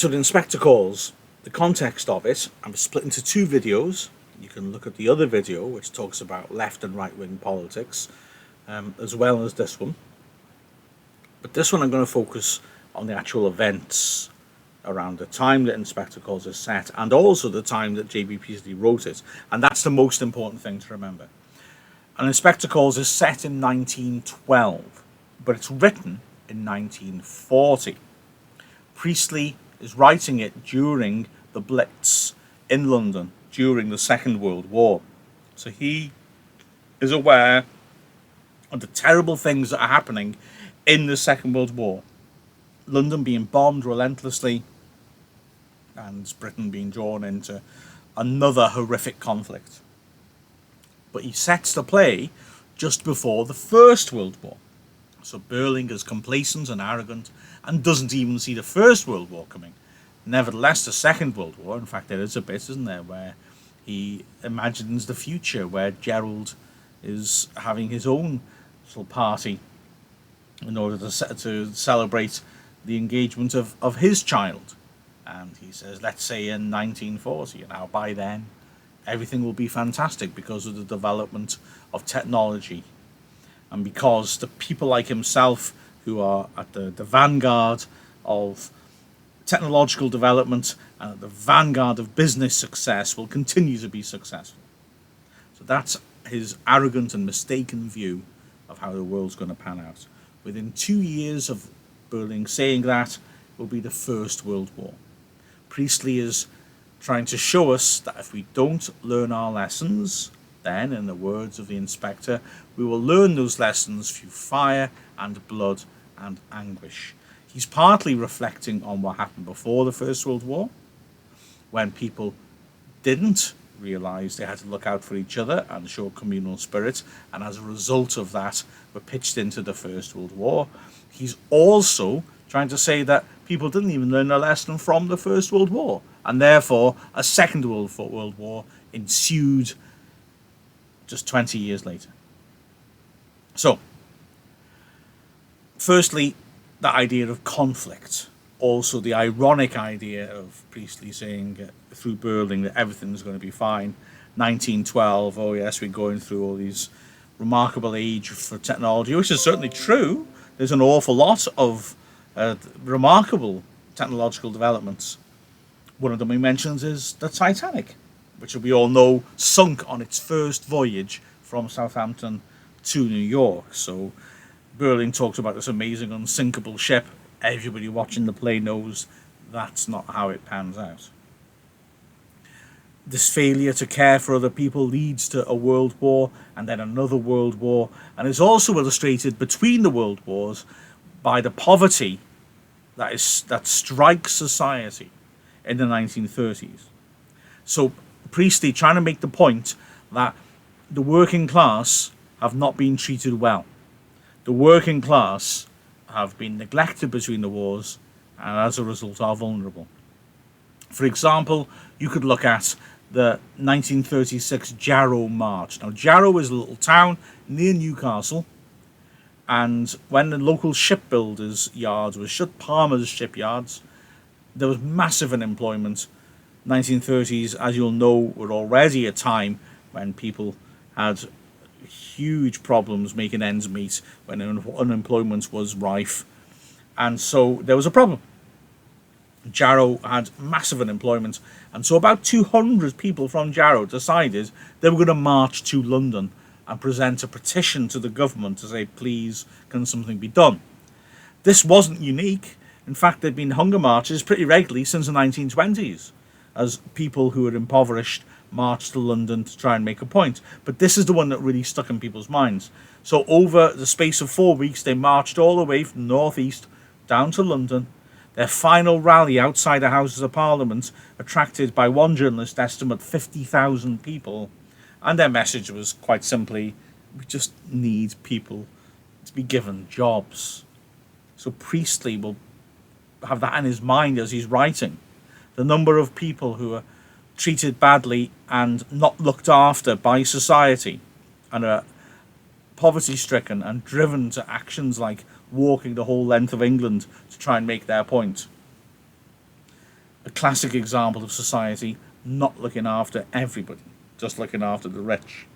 So the inspector calls, the context of it, I'm split into two videos. You can look at the other video, which talks about left and right wing politics, as well as this one. But this one I'm going to focus on the actual events around the time that Inspector Calls is set, and also the time that J.B. Priestley wrote it. And that's the most important thing to remember. And Inspector Calls is set in 1912, but it's written in 1940. Priestley is writing it during the Blitz in London during the Second World War. So he is aware of the terrible things that are happening in the Second World War. London being bombed relentlessly and Britain being drawn into another horrific conflict. But he sets the play just before the First World War. So Burling is complacent and arrogant and doesn't even see the First World War coming. Nevertheless, the Second World War, in fact, there is a bit, isn't there, where he imagines the future, where Gerald is having his own little party in order to celebrate the engagement of his child. And he says, let's say in 1940, now by then, everything will be fantastic because of the development of technology. And because the people like himself who are at the vanguard of technological development and at the vanguard of business success will continue to be successful. So that's his arrogant and mistaken view of how the world's going to pan out. Within 2 years of Burling saying that, will be the First World War. Priestley is trying to show us that if we don't learn our lessons, then, in the words of the inspector, we will learn those lessons through fire and blood and anguish. He's partly reflecting on what happened before the First World War, when people didn't realise they had to look out for each other and show communal spirit, and as a result of that were pitched into the First World War. He's also trying to say that people didn't even learn a lesson from the First World War, and therefore a Second World War ensued just 20 years later. So, firstly, the idea of conflict. Also, the ironic idea of Priestley saying through Burling that everything's going to be fine. 1912, oh yes, we're going through all these remarkable age for technology, which is certainly true. There's an awful lot of remarkable technological developments. One of them he mentions is the Titanic, which we all know sunk on its first voyage from Southampton to New York. So Burling talks about this amazing unsinkable ship. Everybody watching the play knows that's not how it pans out. This failure to care for other people leads to a world war and then another world war, and is also illustrated between the world wars by the poverty that strikes society in the 1930s. So Priestley trying to make the point that the working class have not been treated well. The working class have been neglected between the wars and as a result are vulnerable. For example, you could look at the 1936 Jarrow March. Now, Jarrow is a little town near Newcastle, and when the local shipbuilders' yards were shut, Palmer's shipyards, there was massive unemployment. 1930s, as you'll know, were already a time when people had huge problems making ends meet, when unemployment was rife, and so there was a problem. Jarrow had massive unemployment, and so about 200 people from Jarrow decided they were going to march to London and present a petition to the government to say, please, can something be done? This wasn't unique. In fact, there'd been hunger marches pretty regularly since the 1920s, as people who were impoverished marched to London to try and make a point. But this is the one that really stuck in people's minds. So over the space of 4 weeks, they marched all the way from the northeast down to London. Their final rally outside the Houses of Parliament attracted, by one journalist estimate, 50,000 people. And their message was quite simply, we just need people to be given jobs. So Priestley will have that in his mind as he's writing. The number of people who are treated badly and not looked after by society and are poverty-stricken and driven to actions like walking the whole length of England to try and make their point. a classic example of society not looking after everybody, just looking after the rich.